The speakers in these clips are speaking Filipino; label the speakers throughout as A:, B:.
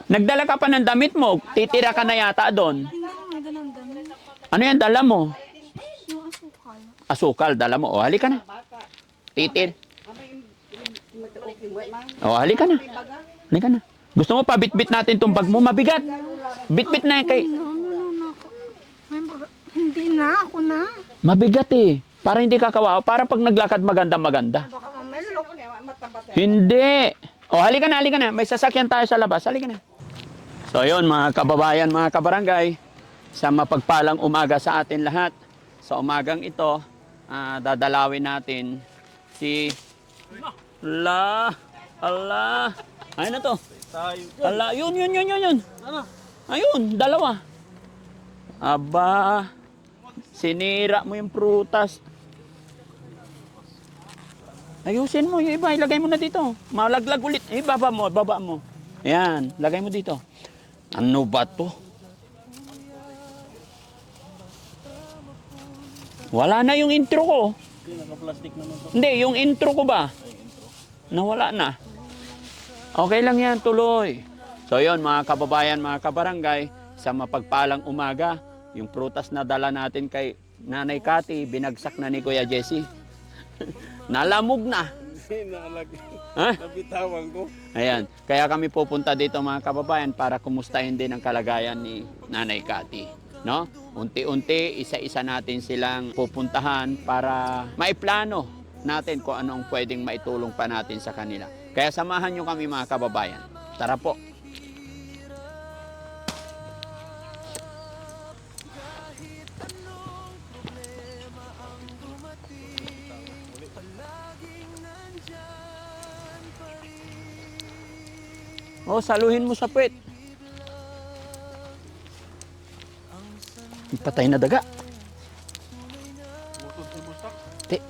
A: Nagdala ka pa ng damit mo. Titira ka na yata doon.
B: Hindi ko magandang damit.
A: Ano yan, dala mo?
B: Yung asukal.
A: Asukal, dala mo. O, halika na. Titir. O, halika na. Halika na. Gusto mo pabitbit natin tong bag mo? Mabigat. Bitbit na yan kay...
B: No. Hindi na, ako na.
A: Mabigat eh. Para hindi ka kawawa. Para pag naglakad maganda-maganda.
B: Baka mamelo.
A: Hindi. O, halika na. May sasakyan tayo sa labas. Halika na. So, yun, mga kababayan, mga kabarangay. Sa mapagpalang umaga sa atin lahat. Sa umagang ito, dadalawin natin si... Allah. Ayun na to. Allah. Yun. Ayun, dalawa. Aba. Sinira mo yung prutas. Ayusin mo yung iba, ilagay mo na dito. Malaglag ulit. Baba mo. Ayan, lagay mo dito. Ano ba to? Wala na yung intro ko. Hindi, yung intro ko ba? Nawala na. Okay lang yan, tuloy. So yun, mga kababayan, mga kabarangay, sa mapagpalang umaga, yung prutas na dala natin kay Nanay Cathy, binagsak na ni Kuya Jesse. Nalamog na. Ha?
C: Nabitawan ko.
A: Ayan, kaya kami pupunta dito mga kababayan para kumustahin din ang kalagayan ni Nanay Cathy. No? Unti-unti, isa-isa natin silang pupuntahan para maiplano natin kung anong pwedeng maitulong pa natin sa kanila. Kaya samahan nyo kami mga kababayan. Tara po. Oh, saluhin mo sa puwet. Patay na daga. Te.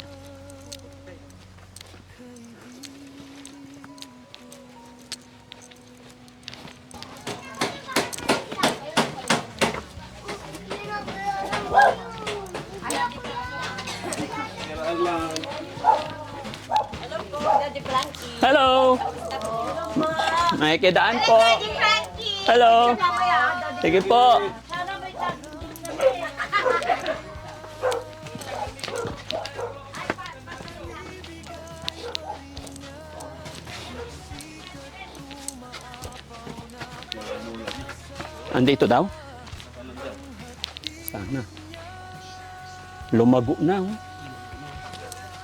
A: Hello. Nakikidaan po. Hello. Sige po. Andito daw? Sana. Lumago na. Oh.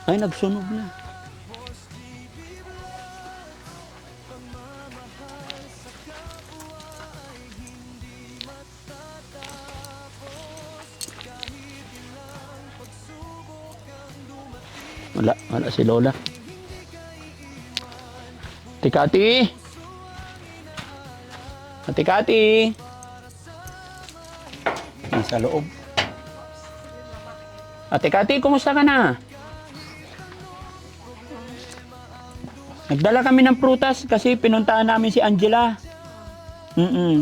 A: Ay, nagsunog na. Wala si Lola. Ate Cathy. Ate Cathy. Nasa loob. Ate Cathy, kumusta ka na? Nagdala kami ng prutas kasi pinuntahan namin si Angela.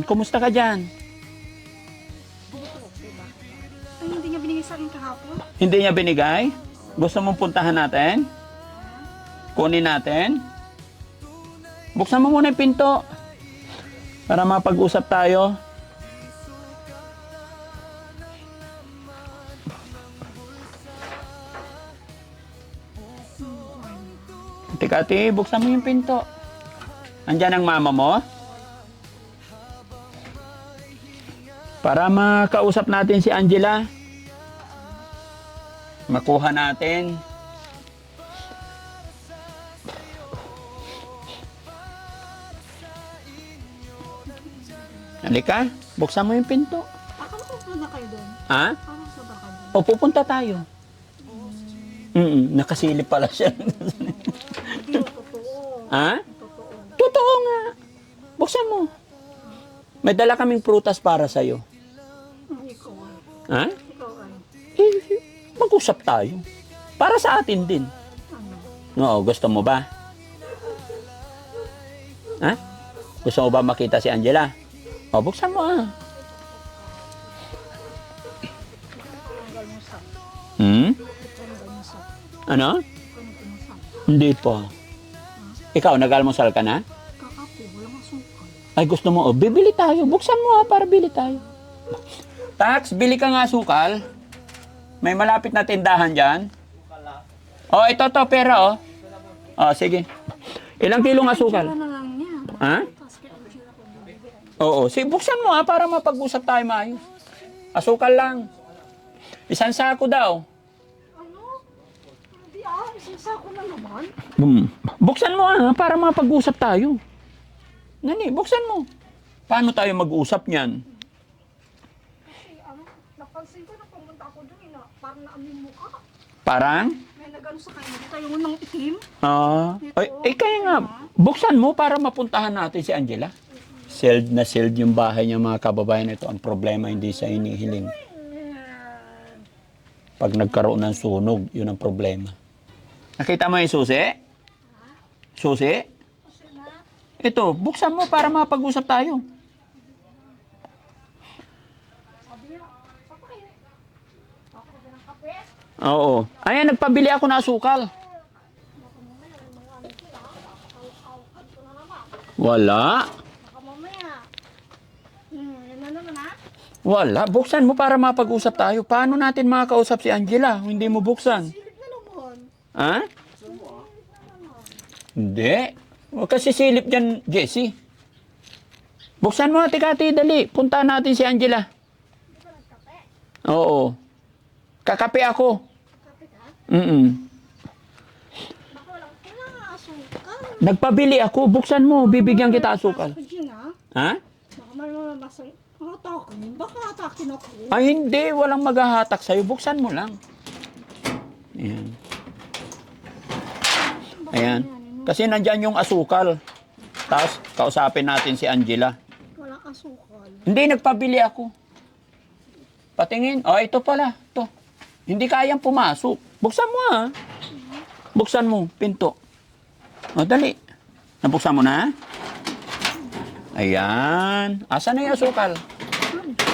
A: Kumusta ka dyan?
B: Ay, hindi niya binigay sa akin kahapon.
A: Hindi niya binigay? Gusto mong puntahan natin? Kunin natin? Buksan mo muna yung pinto. Para mapag-usap tayo. Ate, buksan mo yung pinto. Andyan ang mama mo? Para makausap natin si Angela. Makuha natin. Halika, buksan mo yung pinto.
B: Akala ko pupunta kayo doon.
A: Ha?
B: Akala ko ba kayo?
A: O, pupunta tayo. Nakasilip pala siya.
B: Hindi, totoo.
A: Ha?
B: Totoo.
A: Totoo nga. Buksan mo. May dala kaming prutas para sa'yo.
B: Ikaw ay.
A: Ha?
B: Ikaw ay.
A: Mag-usap tayo. Para sa atin din.
B: Ano?
A: Oo, gusto mo ba? Ha? Gusto mo ba makita si Angela? O, buksan mo ah. Ano? Hindi pa. Ikaw, nag-almusal ka na?
B: Kakapo, walang asukal.
A: Ay, gusto mo, oh, bibili tayo. Buksan mo para bili tayo. Tax, bili ka nga asukal. May malapit na tindahan dyan. Oh, ito to, pera, oh. Oh, sige. Ilang kilong asukal?
B: Ano na lang niya.
A: Ha?
B: Tapos kay Angela ko bibigyan.
A: Oo, sige, buksan mo para mapag-usap tayo maayos. Asukal lang. Isang sako daw.
B: Ano? Hindi isasako na naman.
A: Buksan mo para mapag-usap tayo. Nani, buksan mo. Paano tayo mag-usap niyan?
B: Kasi napansin ko na pumunta ako doon na parang naamin mukha.
A: Parang?
B: May nagano sa kanya. Dito yung unang itim.
A: Kaya nga, buksan mo para mapuntahan natin si Angela. Sealed na sealed yung bahay niya, mga kababayan. Ito ang problema, hindi sa inihiling. Pag nagkaroon ng sunog, yun ang problema. Nakita mo yung susi? Susi?
B: Kasi na,
A: Ito, buksan mo para mapag-usap tayo.
B: sabi niya, papay. Ako na ng kape.
A: Oo. Ayan, nagpabili ako ng asukal.
B: Baka mamaya, may mga ano sila. Aw-aw-aw ko na naman.
A: Wala.
B: Baka mamaya. Yan na naman ha.
A: Wala. Buksan mo para mapag-usap tayo. Paano natin makakausap si Angela? Hindi mo buksan.
B: Silip na naman.
A: Ha? Hindi. Huwag kasi silip dyan, Jessie. Buksan mo, Kati, dali. Punta natin si Angela.
B: Di ba nagkape?
A: Oo. Kakape ako.
B: Kape ka? Baka walang asukal.
A: Nagpabili ako. Buksan mo. Bibigyan kita asukal.
B: Ako dyan ha.
A: Ha?
B: Baka may mamabasang atakin. Baka atakin ako.
A: Ay, hindi. Walang maghahatak sa'yo. Buksan mo lang. Ayan. Ayan. Kasi nandyan yung asukal. Tapos, kausapin natin si Angela.
B: Walang asukal.
A: Hindi, nagpabili ako. Patingin. Oh, ito pala. Ito. Hindi kayang pumasok. Buksan mo Buksan mo, pinto. O, dali. Nabuksan mo na? Ayan. Asan na yung asukal?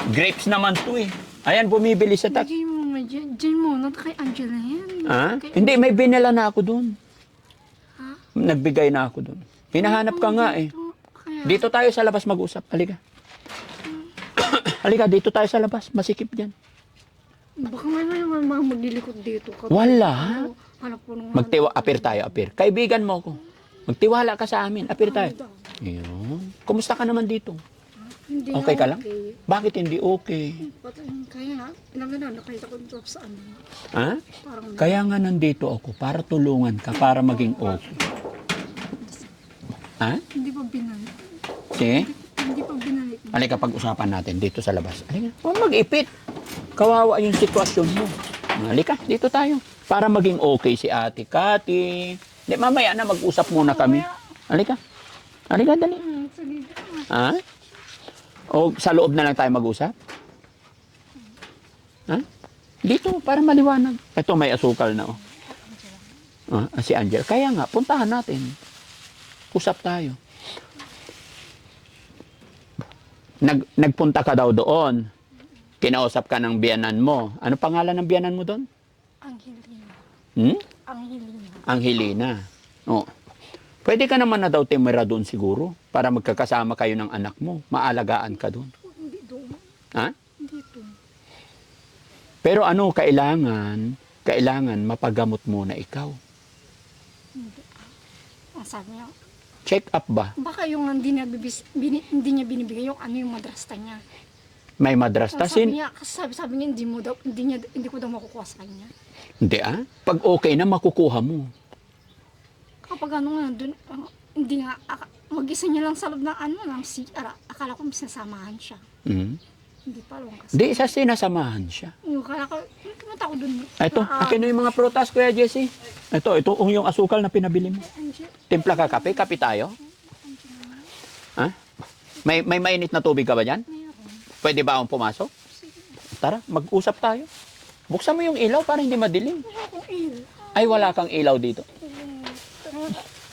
A: Grapes naman to eh. Ayan, bumibili sa tax.
B: Diyan muna kay Angela yan.
A: Ha?
B: Kay-
A: Hindi, may binila na ako doon.
B: Ha?
A: Nagbigay na ako doon. Hinahanap ka nga eh.
B: Kaya,
A: Dito tayo sa labas mag-usap. Halika. Halika, dito tayo sa labas. Masikip dyan.
B: baka may mga maglilikod dito.
A: Wala.
B: Hanap ko nung
A: Apir tayo, apir. Kaibigan mo ko. Magtiwala ka sa amin. Apir tayo. Ayun. Kumusta ka naman dito?
B: Hindi
A: Okay
B: na
A: ka lang? Bakit hindi okay?
B: Kaya nga, ilang na nakita ko dito sa ano.
A: Ha?
B: Parang
A: Kaya nga nandito ako para tulungan ka, para maging okay. Ha?
B: hindi pa binalik.
A: Sige.
B: Hindi pa binalik.
A: Halika, pag-usapan natin dito sa labas. Halika. Huwag mag-ipit. Kawawa yung sitwasyon mo. Halika, dito tayo. Para maging okay si Ate Kati. Hindi, mamaya na mag-usap muna kami. Halika. Halika, dali.
B: Sige.
A: Ha? O sa loob na lang tayo mag-usap? Ha? Dito, para maliwanag. Ito, may asukal na, oh. Si Angel. Kaya nga, puntahan natin. Usap tayo. Nagpunta ka daw doon. Kinausap ka ng biyanan mo. Ano pangalan ng biyanan mo doon?
B: Angelina.
A: Hmm?
B: Angelina.
A: Angelina. Oh. Pwede ka naman na daw timira doon siguro para magkakasama kayo ng anak mo. Maalagaan ka doon.
B: Hindi doon.
A: Ha?
B: Hindi doon.
A: Pero ano, kailangan mapagamot muna ikaw.
B: Hindi. Ang sabi niya,
A: Check up ba?
B: baka yung hindi niya, hindi niya binibigay yung ano yung madrasta niya.
A: May madrasta
B: Sabi niya, kasi sabi niya, hindi ko daw makukuha sa kanya.
A: Hindi Pag okay na, makukuha mo.
B: Kapag ano nga, dun, hindi nga, mag-isa niya lang sa loob ng ano, ng CR, akala ko sinasamahan siya.
A: Hmm?
B: Hindi pa lang kasi.
A: Hindi, isa sinasamahan siya.
B: Yung akala ko, pumunta ako dun.
A: Ito, akin na yung mga prutas, Kuya Jesse. Ito, yung asukal na pinabili mo.
B: Angel,
A: Timpla ka kape? Kape tayo? Ha? May mainit na tubig ka ba dyan?
B: meron.
A: Pwede ba akong pumasok? Tara, mag-usap tayo. Buksan mo yung ilaw para hindi madilim.
B: Wala akong il.
A: Ay, wala kang ilaw dito.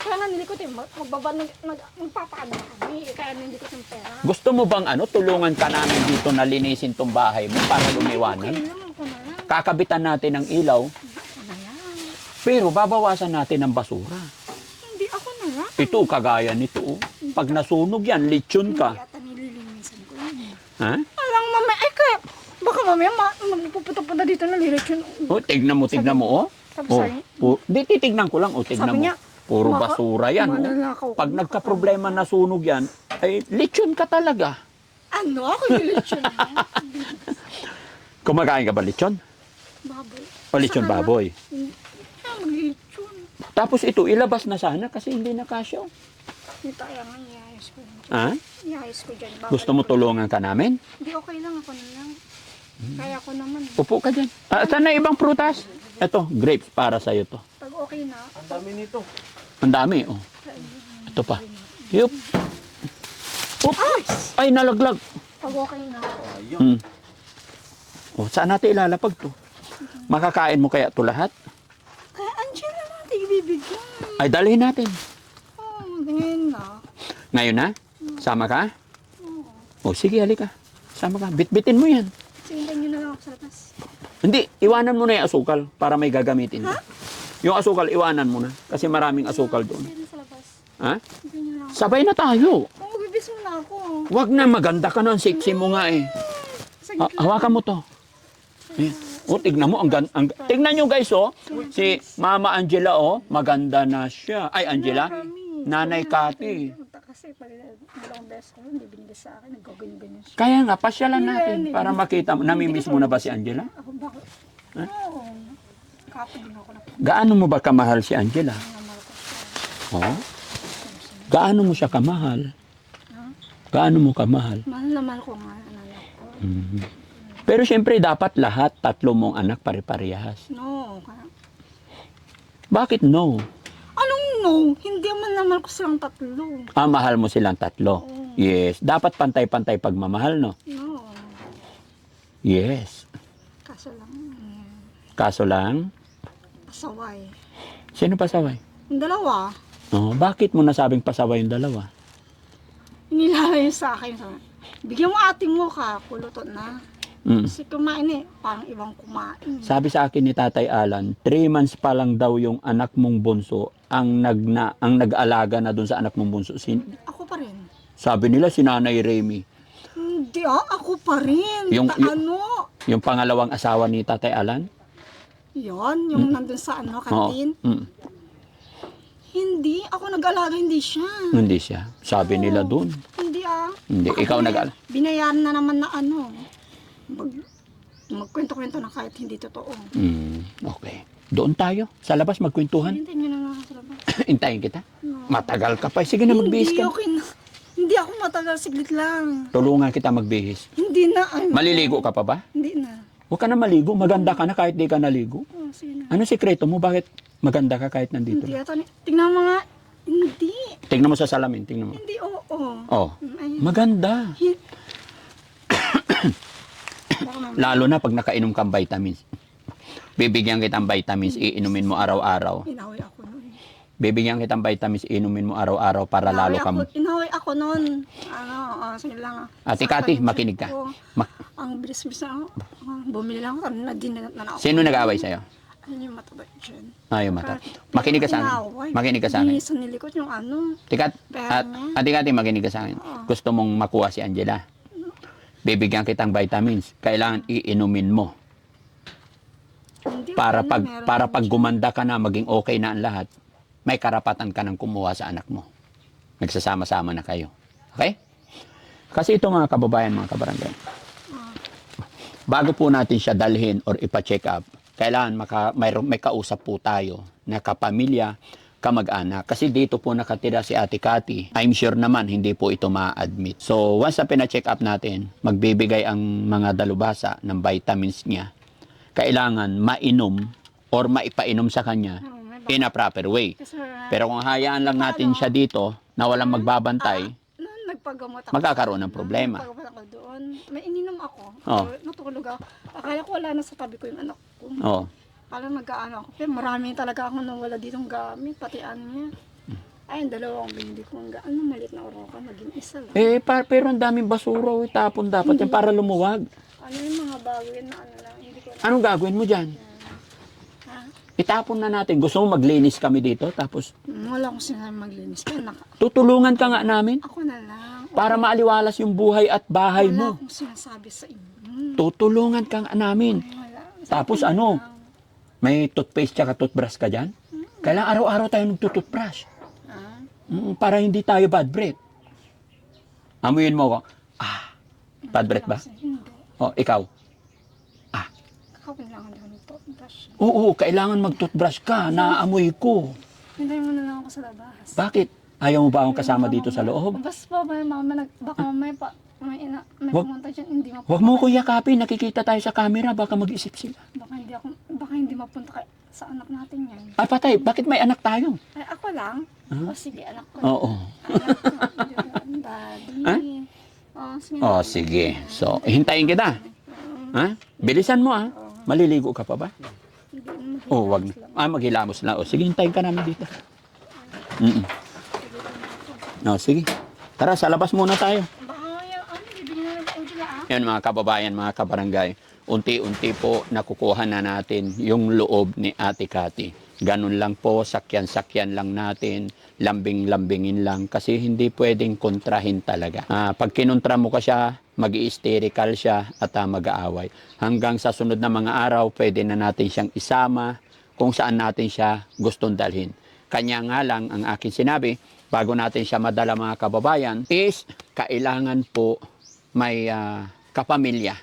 B: Kaya nanikot eh, magpapaano kami, kaya nanikot yung pera.
A: Gusto mo bang tulungan ka namin dito na linisin tong bahay mo para lumiwanag?
B: Kailangan ko na lang.
A: Kakabitan natin ng ilaw,
B: Ako na lang.
A: pero babawasan natin ng basura.
B: Hindi ako na lang.
A: Ito, kagaya nito.
B: Hindi
A: pag nasunog yan, lechon
B: Hindi
A: ka.
B: ata nililinisan ko yun.
A: Ha?
B: Alang mamaya, ay kaya, baka mamaya magpupunta dito na lilitsyon.
A: Oh, tignan mo, oh.
B: Sabi
A: Oh,
B: sa'yo,
A: hindi, titignan ko lang, oh, tignan
B: Sabi
A: mo.
B: niya,
A: Puro
B: baka
A: basura yan, oh.
B: mananakaw ka.
A: Pag nagka-problema na sunog yan, ay lechon ka talaga.
B: Ano? Ako lilitsyon na.
A: Kumakain ka ba lechon?
B: Baboy.
A: O lechon
B: Saka na-
A: baboy?
B: Hindi. Maglilitsyon.
A: Tapos ito, ilabas na sana kasi hindi na kasya. oh.
B: Dito kaya nga, iayos ko.
A: Ha?
B: Iayos ko dyan.
A: Gusto mo tulungan ka namin?
B: Hindi, okay lang ako na lang. Kaya ko naman.
A: Upo ka dyan. Saan na ibang prutas? Ito, grapes para sa'yo to.
B: Pag okay na,
A: Ang dami, oh. Ito pa. Yup. Up. Ay, nalaglag.
B: pag okay na.
A: Hmm. Oh, saan natin ilalapag to? Makakain mo kaya to lahat?
B: Kaya Angela natin ibibigyan.
A: Ay, dalhin natin.
B: Oh, ganyan na.
A: Ngayon na? Sama ka? O, sige, halika. Sama ka. Bitbitin mo yan.
B: Sindan nyo na lang ako sa labas.
A: Hindi, iwanan mo na yung asukal para may gagamitin ka. Yung asukal, iwanan mo na. Kasi maraming asukal doon.
B: Sindan sa labas.
A: Ha?
B: Sindan nyo na ako.
A: Sabay na tayo.
B: Oh, magbibis mo na ako.
A: Wag na, maganda ka na. Sexy mo nga eh.
B: Sige lang.
A: Hawakan mo to. Ayan. Oh, tignan mo. Tignan nyo guys, oh. Si Mama Angela, oh. Maganda na siya. Ay, Angela. Nanay Kati.
B: Kasi pag dalawang beses ko, hindi binigay sa akin. Nagkaganyan-ganyan siya.
A: Kaya nga, pasyalan natin para makita mo. Namimiss mo na ba si Angela?
B: Ako bakit? Oo. Kapo din ako na
A: Gaano mo ba kamahal si Angela?
B: pinamal ko siya.
A: Oh? Gaano mo siya kamahal? Gaano mo kamahal?
B: Mahal na mahal ko nga ang anak ko.
A: Mhm. Pero siyempre, dapat lahat, tatlo mong anak pare-parehas.
B: No.
A: Bakit no?
B: Anong no? Hindi man naman ko silang tatlo.
A: Ah, mahal mo silang tatlo.
B: Oo.
A: Yes. Dapat pantay-pantay pagmamahal, no?
B: No.
A: Yes.
B: Kaso lang,
A: Kaso lang,
B: pasaway.
A: sino pasaway?
B: Yung dalawa,
A: Oh, bakit mo nasabing pasaway yung dalawa?
B: inilalayo sa akin. Sabi, bigyan mo ating mo ka, pulutot na.
A: Mm.
B: Kasi kumain eh, parang ibang kumain.
A: Sabi sa akin ni Tatay Alan, 3 months pa lang daw yung anak mong bunso ang nag-alaga na doon sa anak mong bunso.
B: Ako pa rin.
A: Sabi nila si Nanay Remy,
B: Hindi ako pa rin.
A: Yung-
B: Ano?
A: yung pangalawang asawa ni Tatay Alan.
B: Yon, yung nandun sa ano,
A: Oo.
B: kantin.
A: Mm.
B: Hindi, ako nag-alaga, hindi siya.
A: Hindi siya. Sabi nila doon.
B: Hindi
A: Hindi,
B: Baka
A: ikaw
B: binaya- Binayaran na naman na ano. Magkwento-kwento na kahit hindi totoo.
A: Okay. Doon tayo. Sa labas magkwentuhan.
B: Hintayin nyo na nga sa labas.
A: Hintayin kita.
B: No.
A: Matagal ka pa. Sige na, magbihis
B: Hindi,
A: ka.
B: okay na. Hindi ako matagal, siglit lang.
A: Tulungan kita magbihis.
B: Hindi na. Ay,
A: Maliligo ka pa ba?
B: Hindi na.
A: Huwag ka na maligo. Maganda ka na kahit di ka naligo.
B: Oh, sige na.
A: Ano sikreto mo? Bakit maganda ka kahit nandito?
B: Hindi ata. Tingnan mo nga. Hindi.
A: Tingnan mo sa salamin. Tingnan mo.
B: Hindi, oo.
A: Oh,
B: Ay,
A: maganda.
B: baka naman.
A: Lalo na pag nakainom kang vitamins. Bibigyan kitang vitamins, iinumin mo araw-araw.
B: Inaway ako noon.
A: Bibigyan kitang vitamins, iinumin mo araw-araw para lalo kang...
B: Inaway ako noon. Ano, sige lang.
A: Ate
B: Sa
A: Kati,
B: akin,
A: makinig ka.
B: oo.
A: Ma-
B: Ang bilis-bilis na ako. Bumili lang ako. Na ako.
A: Sino nag-aaway sa'yo?
B: Ano yung mataba dyan?
A: Ay, yung mata. Makinig ka sa akin.
B: Inaway.
A: Makinig ka sa akin.
B: Sa nilikot yung ano.
A: Ate Kati, makinig ka sa akin. Gusto mong makuha si Angela. Bibigyan kitang vitamins. Kailangan iinumin mo.
B: Hindi,
A: Para
B: ano,
A: pag
B: meron
A: para
B: din
A: pag
B: siya.
A: gumanda ka na, maging okay na ang lahat, may karapatan ka ng kumuha sa anak mo. Nagsasama-sama na kayo. Okay? Kasi ito mga kababayan, mga kabarangay. Bago po natin siya dalhin or ipa-check up, kailangan may kausap po tayo na kapamilya, kamag-anak. Kasi dito po nakatira si Ate Kati. I'm sure naman hindi po ito ma-admit. So once na pina-check up natin, magbibigay ang mga dalubhasa ng vitamins niya. Kailangan mainom or maipainom sa kanya in a proper way.
B: Kasi,
A: Pero kung hayaan lang natin siya dito na walang magbabantay,
B: noon nagpagamot ako.
A: magkakaroon ng problema.
B: Nagpagamot ako doon. May ininom ako.
A: Oh.
B: Natulog ako. Akala ko wala na sa tabi ko yung anak ko.
A: Oh.
B: Parang nag-aano ako. Pero marami talaga ako nawala ditong gamit. Pati ano niya. Ay, yung dalawang bindi ko. Ano, malit na oroka. Naging isa lang.
A: Pero ang daming basura, tapon dapat yan para lumuwag.
B: Ano yung mga bago yun na ano lang. Hindi ko alam.
A: Anong gagawin mo dyan?
B: Ha?
A: Itapon na natin. Gusto mo maglinis kami dito? Tapos
B: Wala akong sinabi maglinis. Kaya
A: tutulungan ka nga namin
B: ako na lang.
A: para maaliwalas yung buhay at bahay
B: Wala
A: mo.
B: akong sinasabi sa inyo.
A: Tutulungan ka nga namin.
B: Wala.
A: Tapos
B: Sabi
A: ano?
B: lang.
A: May toothpaste tsaka toothbrush ka dyan? Kailangan araw-araw tayo nagtutoothbrush.
B: Ah,
A: Para hindi tayo bad breath. Amuyin mo ko. Bad breath ba?
B: kasi hindi.
A: O, ikaw.
B: Ako kailangan din ng toothbrush.
A: Oo, kailangan mag-toothbrush ka. Naaamoy ko.
B: Hintayin mo na lang ako sa labas.
A: Bakit? Ayaw mo ba akong kasama dito sa loob?
B: Bas pa ba, baka may may
A: Wag-
B: pumunta dyan, hindi mapunta.
A: Huwag mo ko yakapin. Nakikita tayo sa camera. Baka mag-isip sila.
B: Baka hindi mapunta sa anak natin yan.
A: Patay. Bakit may anak tayo?
B: Ay, ako lang?
A: Huh?
B: O sige, anak ko.
A: Oo.
B: Anak ko. Daddy.
A: Ha?
B: Sige.
A: Oh, sige. So, hintayin kita. Ha? Bilisan mo, ha? Maliligo ka pa ba? Oh, wag na. Maghilamos na. Oh, sige, hintayin ka namin dito. Oh, sige. Tara, sa labas muna tayo.
B: Baka bibili na ng Angela,
A: Yan mga kababayan, mga kabarangay. Unti-unti po nakukuha na natin yung loob ni Ate Cathy. Ganun lang po, sakyan-sakyan lang natin, lambing-lambingin lang kasi hindi pwedeng kontrahin talaga. Pag kinontra mo ka siya, mag-i-hysterical siya at mag-aaway. Hanggang sa sunod na mga araw, pwede na natin siyang isama kung saan natin siya gustong dalhin. Kanya nga lang ang akin sinabi, bago natin siya madala mga kababayan, is kailangan po may kapamilya,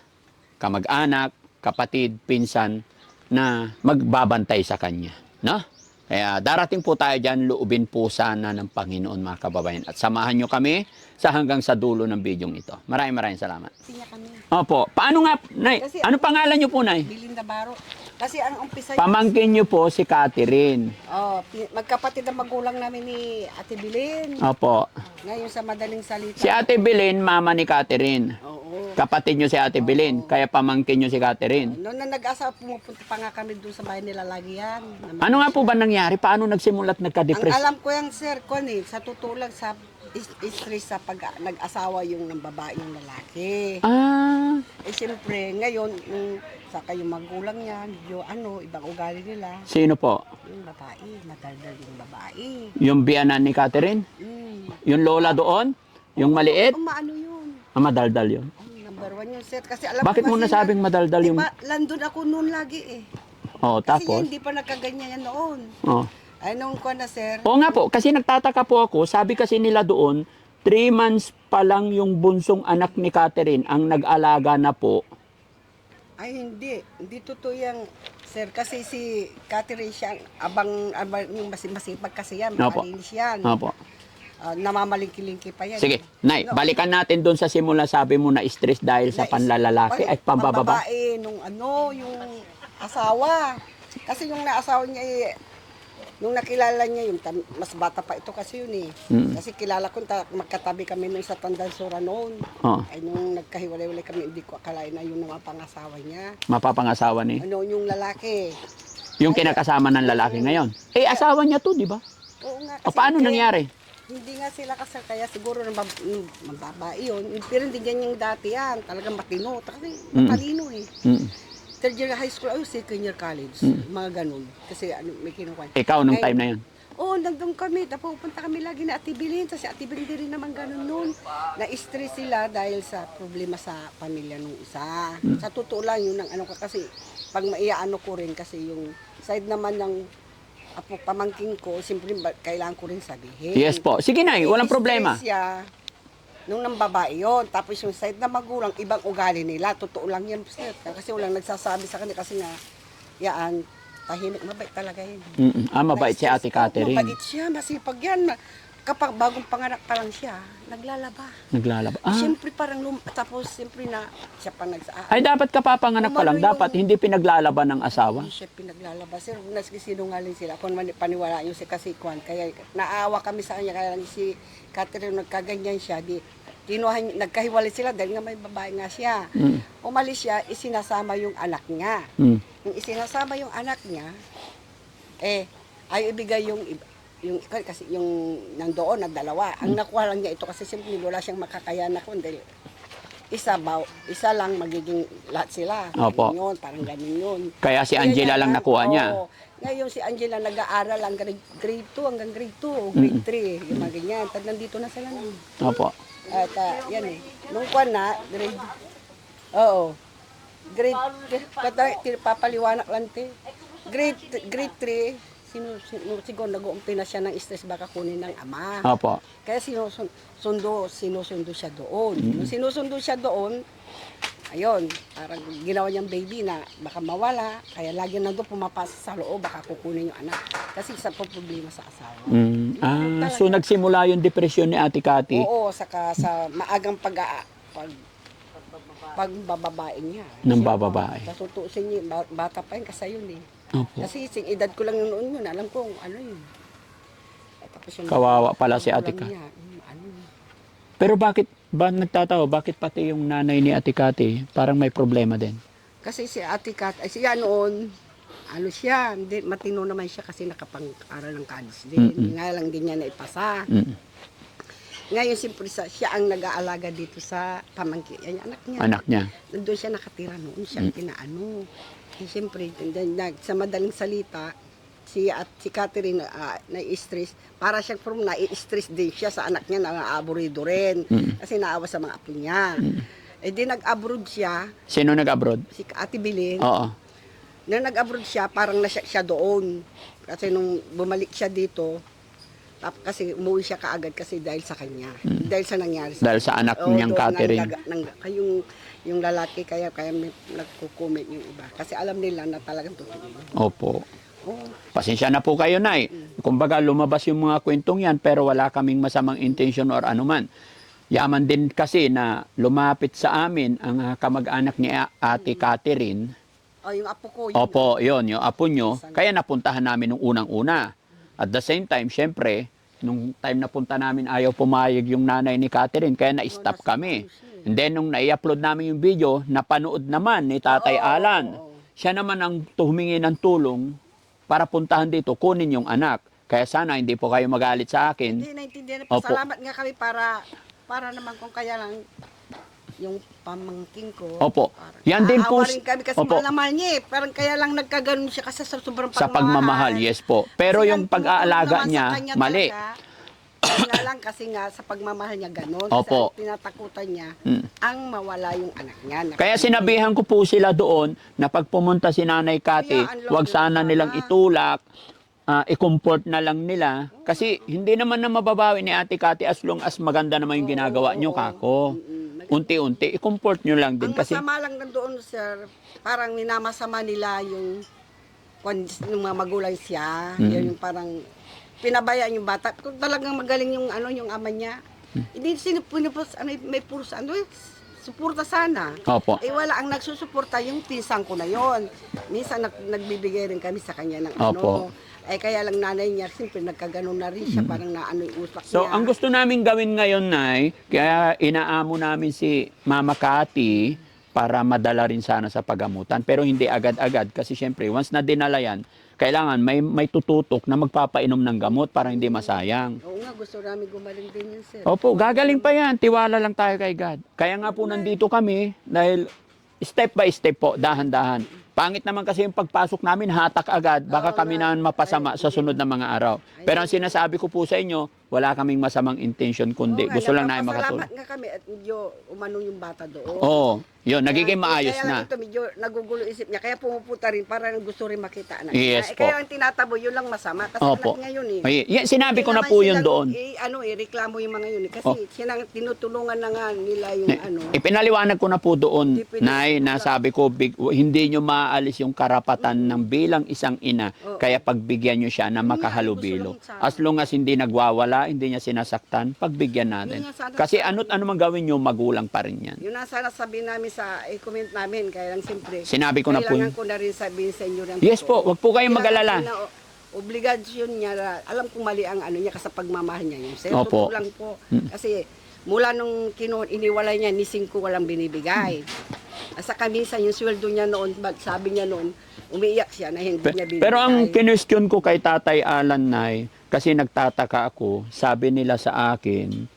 A: kamag-anak, kapatid, pinsan na magbabantay sa kanya. No? Kaya darating po tayo dyan, loobin po sana ng Panginoon mga kababayan. At samahan nyo kami sa hanggang sa dulo ng bidyong ito. Maraming salamat.
C: Siya kami.
A: Opo. Paano nga, Nay?
C: Kasi
A: Ano pangalan nyo po, Nay?
C: Bilinda Baro. Kasi ang umpisa
A: Pamangkin nyo po si Catherine.
C: magkapatid ang magulang namin ni Ate Bilin.
A: Opo.
C: Ngayon sa madaling salita.
A: Si Ate Bilin, mama ni Catherine.
C: Oo.
A: Kapatid nyo si Ate Bilin, kaya pamangkin nyo si Catherine.
C: Noon na nag-asa, pumupunta pa nga kami doon sa bahay nila lagi yan.
A: Ano nga po ba nangyari? Paano nagsimulat
C: Ang
A: nagka-depress?
C: alam ko yung sir ko sa totoo lang sa stress sa pag nag-asawa yung ng babae yung lalaki. Siyempre, ngayon, saka yung magulang niya, yung ibang ugali nila.
A: Sino po?
C: Yung babae, madaldal yung babae.
A: Yung biyanan ni Catherine? Yung lola doon? Yung maliit?
C: Maano yun?
A: Madaldal yun.
C: Number one yun, sir. Kasi alam
A: Bakit
C: ko
A: mo
C: kasi
A: nasabing madaldal yung...
C: Diba, landon ako noon lagi eh.
A: Oh,
C: Kasi
A: tapos?
C: hindi pa nagkaganyan yan noon.
A: Oh.
C: Ay, nung ko na, sir.
A: Oo nga po, kasi nagtataka po ako, sabi kasi nila doon, 3 months pa lang yung bunsong anak ni Catherine ang nag-alaga na po.
C: Ay, hindi. Hindi totoo yan, sir. Kasi si Catherine siya, abang yung masipag kasi yan.
A: Opo.
C: Malinis yan.
A: Opo.
C: Namamalingki-lingki pa yan.
A: Sige, Nay, balikan natin doon sa simula. Sabi mo na stress dahil sa panlalalaki ay pambababa.
C: Pambabae, yung asawa. Kasi yung naasawa niya nung nakilala niya yung mas bata pa ito kasi yun eh. Kasi kilala ko, magkatabi kami nung sa Tandansura noon.
A: Oh.
C: Ay nung nagkahiwalay-walay kami, hindi ko akalain na yun ang mga pangasawa niya.
A: Mapapangasawa ni?
C: Yung lalaki.
A: Yung kinakasama ng lalaki ngayon. Eh, asawa niya to, di ba?
C: Oo nga.
A: O, paano nangyari?
C: Hindi nga sila kasal, kaya siguro mababae yun. Pero hindi ganyan yung dati yan. Talagang matino. Kasi matalino eh. Third year high school, second year college. Mga ganun. Kasi may kinukuha.
A: Ikaw nung time na yun?
C: Oo, nandun kami. Tapos pupunta kami lagi na Ate Bilin. Kasi Ate Bilin din rin naman ganun noon. Na-stress sila dahil sa problema sa pamilya nung isa. Sa totoo lang yun ang kasi pag maiaano ko rin kasi yung side naman ng pamangking ko, siyempre kailangan ko rin sabihin.
A: Yes po. Sige na, walang problema.
C: Stress siya, nung nang babae yun. Tapos yung side na magulang, ibang ugali nila. Totoo lang yan. Kasi walang nagsasabi sa kanila kasi nga, yaan, tahimik, mabait talaga yun.
A: Mabait si Ate Catherine.
C: Mabait siya, masipag yan. Kapag bagong panganak pa lang siya, naglalaba.
A: Naglalaba.
C: Siyempre parang, tapos siyempre na, siya pa nagsaaan.
A: Ay, dapat kapapanganak pa lang. Dapat hindi pinaglalaban ng asawa.
C: Hindi siya pinaglalaba. Sir, nagsisinungaling sila. Kung paniwala yung si Kasikwan. Kaya naawa kami sa kanya. Kaya si Catherine nagkaganyan siya. Nagkahiwalay sila dahil nga may babae nga siya. Umalis siya, isinasama yung anak niya. Yung isinasama yung anak niya, ay ibigay yung kasi yung nandoon na dalawa. Ang nakuha lang niya ito kasi siyempre wala siyang makakayanan ko dahil isa lang magiging lahat sila.
A: Opo.
C: Ganun yun, parang ganun yun.
A: Kaya si Angela lang nakuha niya.
C: Oo. Ngayon si Angela nag-aaral hanggang grade 2 hanggang grade 2 o grade 3. Yung mga ganyan. Tad nandito na sila nun.
A: Opo.
C: At yan eh. Nung kwan na, grade... Oo. Grade... Papaliwanag lang te. Grade 3, siguro nag-uumpi na siya ng stress baka kunin ng ama.
A: Opo.
C: Kaya sinusundo siya doon. Nung sinusundo siya doon, ayun, parang ginawa niyang baby na baka mawala, kaya lagi nandun pumapasok sa loob, baka kukunin yung anak. Kasi isa po problema sa asawa.
A: So nagsimula yung depresyon ni Ate Cathy?
C: Oo, saka sa maagang pagbababae niya.
A: Ng bababae.
C: Tatutusin niya, bata pa yun kasi yun eh.
A: Opo.
C: Kasi sing edad ko lang yung noon yun, alam ko ano yun. Tapos yung
A: Kawawa pala si Ate
C: magulang
A: Cathy.
C: niya, ano yun.
A: Pero bakit nagtatawa? Bakit pati yung nanay ni Ate Cathy parang may problema din?
C: Kasi si Ate Kat, ay siya noon, ano siya, hindi, matino naman siya kasi nakapang-aral ng college din. Nga lang din niya naipasa. Ngayon, siyempre, siya ang nag-aalaga dito sa pamangkin, anak niya.
A: Anak niya.
C: Nandun siya nakatira noon, siya ang pinaano. Eh, siyempre, sa madaling salita, si Catherine na-stress, para siyang na-stress din siya sa anak niya na naaburido rin. Kasi naawa sa mga apo niya. Eh di nag-abroad siya,
A: Sino nag-abroad?
C: si Ate Bilin.
A: Oo.
C: Nung nag-abroad siya, parang nasyak siya doon. Kasi nung bumalik siya dito, kasi umuwi siya kaagad kasi dahil sa kanya. Dahil sa nangyari sa
A: Dahil sa anak niyang Catherine.
C: Yung lalaki, kaya may nagko-comment yung iba. Kasi alam nila na talagang totoo.
A: Opo.
C: Oo.
A: Pasensya na po kayo, Nay. Kumbaga, lumabas yung mga kwentong yan, pero wala kaming masamang intention or anuman. Yaman din kasi na lumapit sa amin ang kamag-anak ni Ate Catherine.
C: Yung apo ko.
A: Opo, yun, yung apo nyo. Kaya napuntahan namin nung unang-una. At the same time, syempre, nung time na punta namin, ayaw pumayag yung nanay ni Catherine, kaya na-stop kami. And then, nung na-upload namin yung video, napanood naman ni Tatay Alan. Siya naman ang humingi ng tulong para puntahan dito, kunin yung anak. Kaya sana hindi po kayo magalit sa akin.
C: Hindi, naintindihan.
A: Opo.
C: Salamat nga kami para naman kung kaya lang yung pamangking ko.
A: Opo. Yan din po.
C: Aawa rin kami kasi
A: Opo.
C: mahal na mahal niya eh. Parang kaya lang nagkaganon siya kasi sa sobrang
A: Sa pagmamahal, yes po. Pero
C: Kasi
A: yung
C: ang
A: pag-aalaga
C: tumutulong naman
A: niya,
C: sa kanya
A: mali.
C: talaga, nga lang kasi nga sa pagmamahal niya ganon.
A: Opo.
C: Kasi ang tinatakutan niya, ang mawala yung anak niya.
A: Kaya sinabihan ko po sila doon na pag pumunta si Nanay Cathy,
C: Kaya, ang laki
A: huwag sana
C: sana.
A: nilang itulak, i-comfort na lang nila. Kasi hindi naman na mababawi ni Ate Cathy as long as maganda naman yung ginagawa nyo, kako. Unti-unti, i-comfort nyo lang din.
C: Ang
A: Kasi
C: masama lang nandoon, sir, parang minamasama nila yung mga magulang siya. Yung parang pinabayaan yung bata. Kung talagang magaling yung yung ama niya, hindi may puros suporta sana.
A: Opo.
C: Eh wala ang nagsusuporta yung pinsan ko na yon. Minsan nagbibigay rin kami sa kanya ng
A: Opo.
C: Eh kaya lang nanay niya, siyempre nagkaganon na rin siya, parang naano yung utak
A: So,
C: niya.
A: ang gusto namin gawin ngayon, Nay, kaya inaamo namin si Mama Cathy para madala rin sana sa pagamutan. Pero hindi agad-agad kasi syempre, once na dinala yan, kailangan may tututok na magpapainom ng gamot para hindi masayang.
C: Oo nga, gusto namin gumaling din yun, sir.
A: Opo, gagaling pa yan. Tiwala lang tayo kay God. Kaya nga po nandito kami dahil step by step po, dahan-dahan. Pangit naman kasi yung pagpasok namin, hatak agad. Baka kami na mapasama sa sunod na mga araw. Pero ang sinasabi ko po sa inyo, wala kaming masamang intention kundi
C: Oo nga,
A: gusto lang namin makatulong.
C: napapasalamat nga kami at medyo umano yung bata doon.
A: Oo, yun, nagiging maayos
C: kaya
A: na.
C: lang ito medyo nagugulo isip niya, kaya pumupunta rin para gusto rin makita anak
A: Yes
C: niya.
A: po.
C: Kaya ang tinatabo, yun lang masama. Kasi
A: Opo.
C: anak niya yun eh.
A: Ay, yan, sinabi ko na
C: Hindi
A: po
C: naman
A: yun
C: silang
A: doon.
C: reklamo yung mga yun eh. Kasi
A: Oh.
C: sinang tinutulungan na nga nila yung
A: Ipinaliwanag ko na po doon,
C: Hindi pwede
A: Nay, na sabi ko, hindi nyo maaalis yung karapatan ng bilang isang ina,
C: Oo.
A: kaya pagbigyan nyo siya na makahalubilo.
C: gusto lang sana.
A: As long as hindi nagwawala, hindi niya sinasaktan, pagbigyan natin.
C: Yun nga sana.
A: Kasi ano't ano man gawin nyo, magulang pa rin yan.
C: Yun ang sana sabihin namin sa comment namin. Kaya lang siyempre,
A: Sinabi ko na po
C: kailangan
A: yun.
C: ko na rin sabihin sa inyo ng
A: Yes po,
C: totoo.
A: wag po kayong
C: Kailangan
A: mag-alala.
C: ko na, obligasyon niya, alam kong mali ang niya kasi pagmamahal niya yung sir.
A: Opo.
C: Totoo lang po. Kasi mula nung iniwalay niya, ni 5 walang binibigay. Sa minsan yung sweldo niya noon, sabi niya noon, umiiyak siya na hindi niya binibigay.
A: Pero ang kinwestiyon ko kay Tatay Alan, Nay, kasi nagtataka ako, sabi nila sa akin,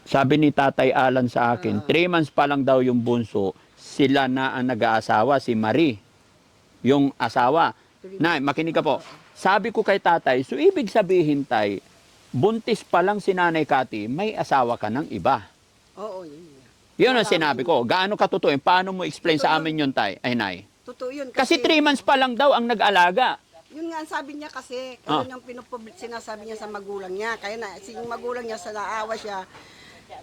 A: sabi ni Tatay Alan sa akin, 3 months pa lang daw yung bunso, sila na ang nag-aasawa, si Marie, yung asawa. Nay, makinig ka po. Sabi ko kay tatay, so ibig sabihin, tay, buntis pa lang si Nanay Cathy, may asawa ka ng iba.
C: Oo, yun.
A: Yun ang sinabi ko. Gaano katotoo? Paano mo explain sa amin yun, tay? Ay, nay.
C: Totoo yun.
A: Kasi 3 months pa lang daw ang nag-alaga.
C: Yun nga ang sabi niya kasi,
A: Ah.
C: yun yung sinasabi niya sa magulang niya. Kaya na, yung magulang niya, sa naawa siya,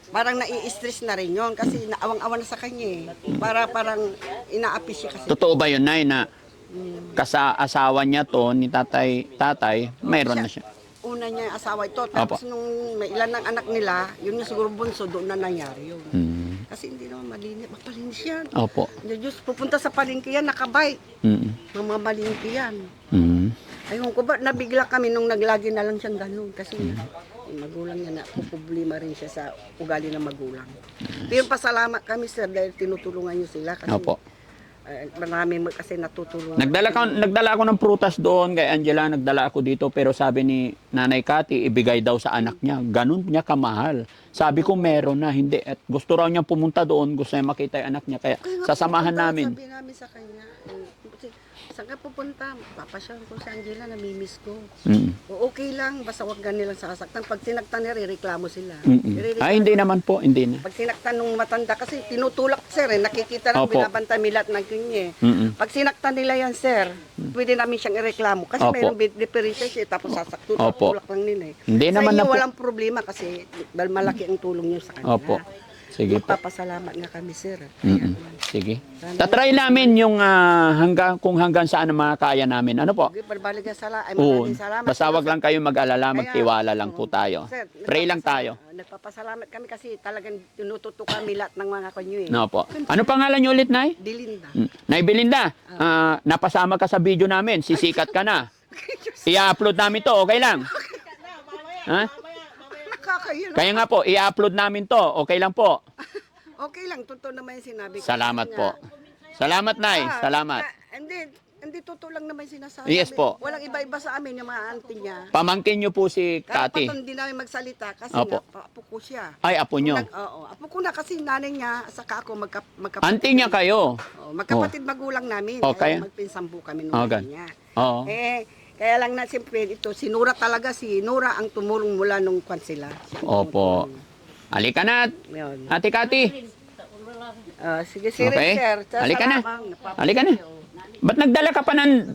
C: parang nai-stress na rin yun kasi naawang-awa na sa kanya eh. Parang inaapi siya kasi.
A: Totoo ba yun, nay, na asawa niya to ni tatay, mayroon na siya.
C: Una niya yung asawa ito, tapos nung may ilan ng anak nila, yun yung siguro bunso, doon na nangyari yun. Kasi hindi naman malinis, mapalinis yan.
A: Opo.
C: Diyos, pupunta sa palengke yan, nakabay. Mamamalingki yan. Ayun ko ba, nabigla kami nung naglagi na lang siyang ganun. Kasi yung magulang niya na problema rin siya sa ugali ng magulang. Pero pasalamat kami sir dahil tinutulungan niyo sila. Kasi
A: Opo.
C: marami kasi natutulungan.
A: Nagdala ako ng prutas doon kay Angela, nagdala ako dito pero sabi ni Nanay Cathy, ibigay daw sa anak niya. Ganun niya kamahal. Sabi ko meron na, hindi. At gusto raw niya pumunta doon, gusto niya makita yung anak niya. Kaya sasamahan namin.
C: Sabi namin sa kanya, saan ka pupunta? Papasyahan ko si Angela, namimiss ko. O okay lang, basta wag ganilang sasaktan. Pag sinaktan nila, reklamo sila.
A: Ay, hindi naman po, hindi na.
C: Pag sinaktan nung matanda, kasi tinutulak sir, nakikita lang,
A: Opo.
C: binabantay milat ng kanya. Pag sinaktan nila yan sir, pwede namin siyang ireklamo. Kasi
A: Opo.
C: mayroong diferensya siya, tapos sasaktan,
A: Opo.
C: tulak lang nila eh.
A: Hindi
C: Sa
A: naman
C: inyo,
A: na po.
C: walang problema kasi dahil malaki ang tulong niyo sa kanila.
A: Opo. Sige po.
C: Magpapasalamat nga kami sir. Kaya,
A: Sige. Tatry namin yung kung hanggang saan ang makakaya namin. Ano po?
C: okay, pagbalik na
A: Oo.
C: maraming salamat.
A: Basta wag lang kayo mag-alala, magtiwala lang po tayo.
C: Sir,
A: Pray lang tayo.
C: Nagpapasalamat kami kasi talagang tinututo kami lahat ng mga kanyo eh.
A: No po. Ano pangalan niyo ulit, Nay?
C: Dilinda.
A: Nay Belinda, napasama ka sa video namin. Sisikat ka na. I-upload namin to. Okay lang? Ha?
C: Nakakahiya.
A: Kaya nga po, i-upload namin to. Okay lang po.
C: Okay lang, totoo naman yung sinabi ko.
A: Salamat
C: Kasi
A: po.
C: nga,
A: Salamat, Nay. Salamat.
C: Hindi totoo lang naman yung sinasabi.
A: Yes po.
C: Walang iba-iba sa amin yung mga auntie niya.
A: Pamangkin niyo po si
C: Kahit
A: Cathy.
C: pa hindi namin magsalita kasi
A: Opo.
C: nga, apo ko siya.
A: Ay, apo niyo.
C: Oo, apo ko na kasi nanay niya, saka ako magkapatid.
A: Auntie niya kayo.
C: Magkapatid magulang namin.
A: Okay.
C: Kaya magpinsambu kami nung
A: Okay.
C: nanay niya.
A: Oo.
C: Kaya lang na siyempre ito, si Nora talaga, si Nora ang tumulong mula nung kwan sila. Siya ang
A: Opo.
C: tumulong.
A: Halika na,
C: Yun.
A: Ate Cathy.
C: Sige, sir.
A: Okay.
C: Sir.
A: Halika na.
C: Salamat.
A: Halika na. Ba't nagdala ka pa ng